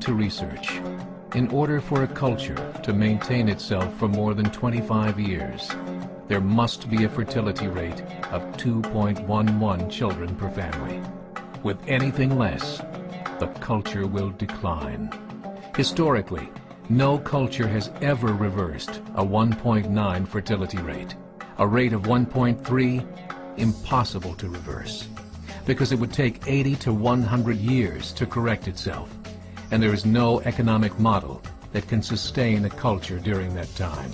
to research, in order for a culture to maintain itself for more than 25 years, there must be a fertility rate of 2.11 children per family. With anything less, the culture will decline. Historically, no culture has ever reversed a 1.9 fertility rate. A rate of 1.3, impossible to reverse, because it would take 80 to 100 years to correct itself, and there is no economic model that can sustain a culture during that time.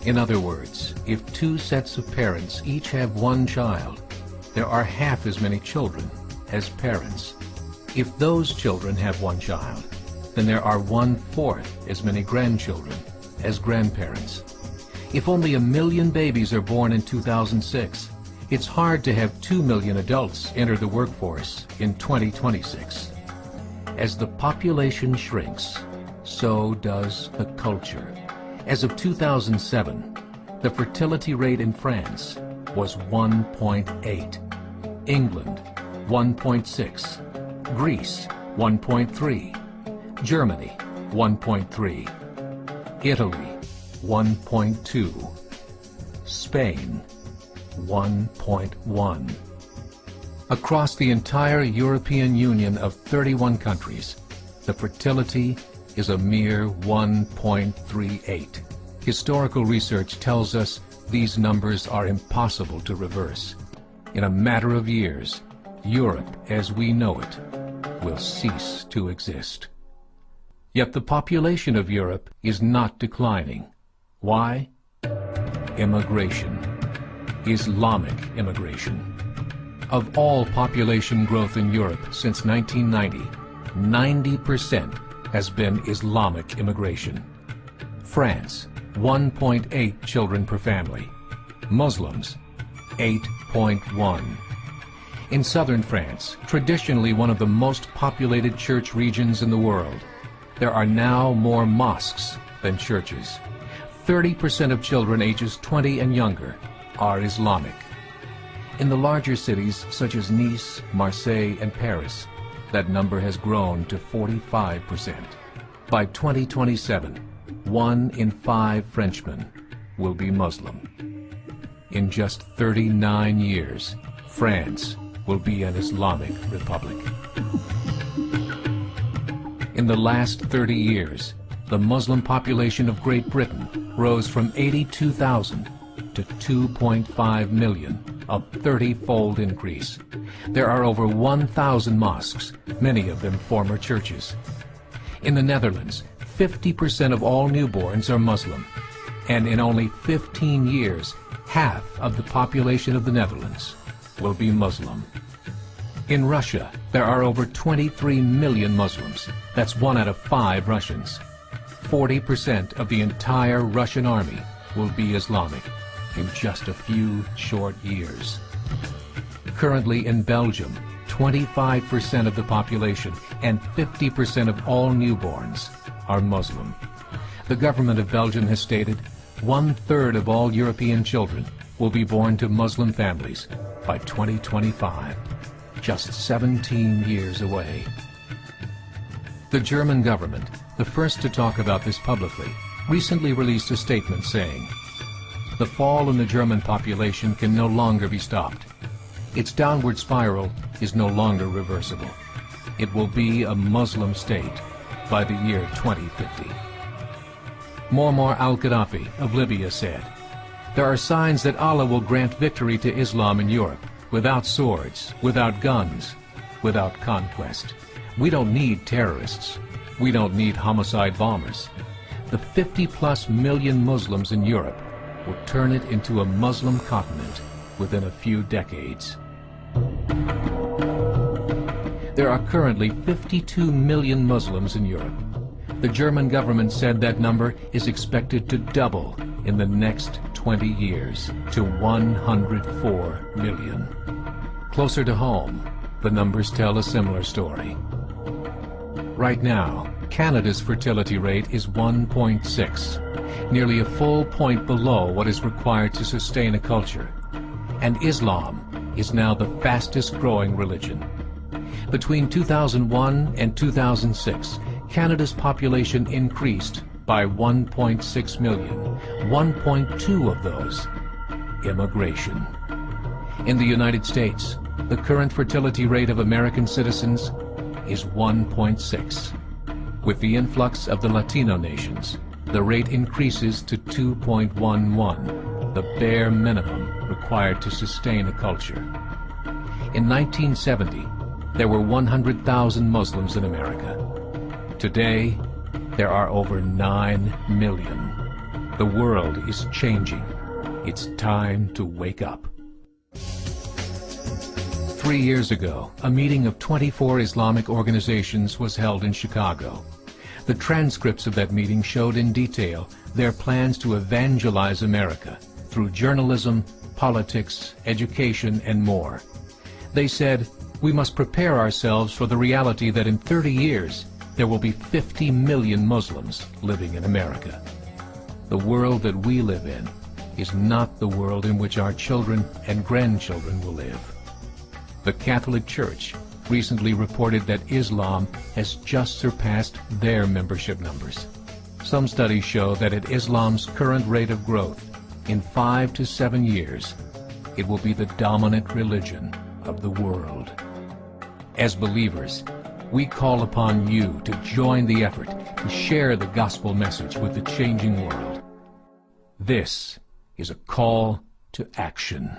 In other words, if two sets of parents each have one child, there are half as many children as parents. If those children have one child, then there are 1/4 as many grandchildren as grandparents. If only 1 million babies are born in 2006, it's hard to have 2 million adults enter the workforce in 2026. As the population shrinks, so does the culture. As of 2007, the fertility rate in France was 1.8, England 1.6, Greece 1.3, Germany 1.3, Italy 1.2, Spain 1.1. Across the entire European Union of 31 countries, the fertility is a mere 1.38. Historical research tells us these numbers are impossible to reverse. In a matter of years, Europe as we know it will cease to exist. Yet the population of Europe is not declining. Why? Immigration. Islamic immigration. Of all population growth in Europe since 1990, 90% has been Islamic immigration. France, 1.8 children per family. Muslims, 8.1. In southern France, traditionally one of the most populated church regions in the world, there are now more mosques than churches. 30% of children ages 20 and younger are Islamic. In the larger cities such as Nice, Marseille, and Paris, that number has grown to 45%. By 2027, 1 in 5 Frenchmen will be Muslim. In just 39 years, France will be an Islamic republic. In the last 30 years, the Muslim population of Great Britain rose from 82,000 to 2.5 million, a 30-fold increase. There are over 1,000 mosques, many of them former churches. In the Netherlands, 50% of all newborns are Muslim, and in only 15 years, half of the population of the Netherlands will be Muslim. In Russia, there are over 23 million Muslims. That's 1 out of 5 Russians. 40% of the entire Russian army will be Islamic in just a few short years. Currently in Belgium, 25% of the population and 50% of all newborns are Muslim. The government of Belgium has stated 1/3 of all European children will be born to Muslim families by 2025, just 17 years away. The German government, the first to talk about this publicly, recently released a statement saying, "The fall in the German population can no longer be stopped. Its downward spiral is no longer reversible. It will be a Muslim state by the year 2050. Muammar al-Gaddafi of Libya said, "There are signs that Allah will grant victory to Islam in Europe, without swords, without guns, without conquest. We don't need terrorists. We don't need homicide bombers. The 50+ million Muslims in Europe will turn it into a Muslim continent within a few decades." There are currently 52 million Muslims in Europe. The German government said that number is expected to double in the next 20 years to 104 million. Closer to home, the numbers tell a similar story. Right now, Canada's fertility rate is 1.6, nearly a full point below what is required to sustain a culture. And Islam is now the fastest growing religion. Between 2001 and 2006, Canada's population increased by 1.6 million, 1.2 of those immigration. In the United States, the current fertility rate of American citizens is 1.6. With the influx of the Latino nations, the rate increases to 2.11, the bare minimum required to sustain a culture. In 1970, there were 100,000 Muslims in America. Today, there are over 9 million. The world is changing. It's time to wake up. 3 years ago, a meeting of 24 Islamic organizations was held in Chicago. The transcripts of that meeting showed in detail their plans to evangelize America through journalism, politics, education, and more. They said, we must prepare ourselves for the reality that in 30 years, there will be 50 million Muslims living in America. The world that we live in is not the world in which our children and grandchildren will live. The Catholic Church recently reported that Islam has just surpassed their membership numbers. Some studies show that at Islam's current rate of growth, in 5 to 7 years, it will be the dominant religion of the world. As believers, we call upon you to join the effort to share the gospel message with the changing world. This is a call to action.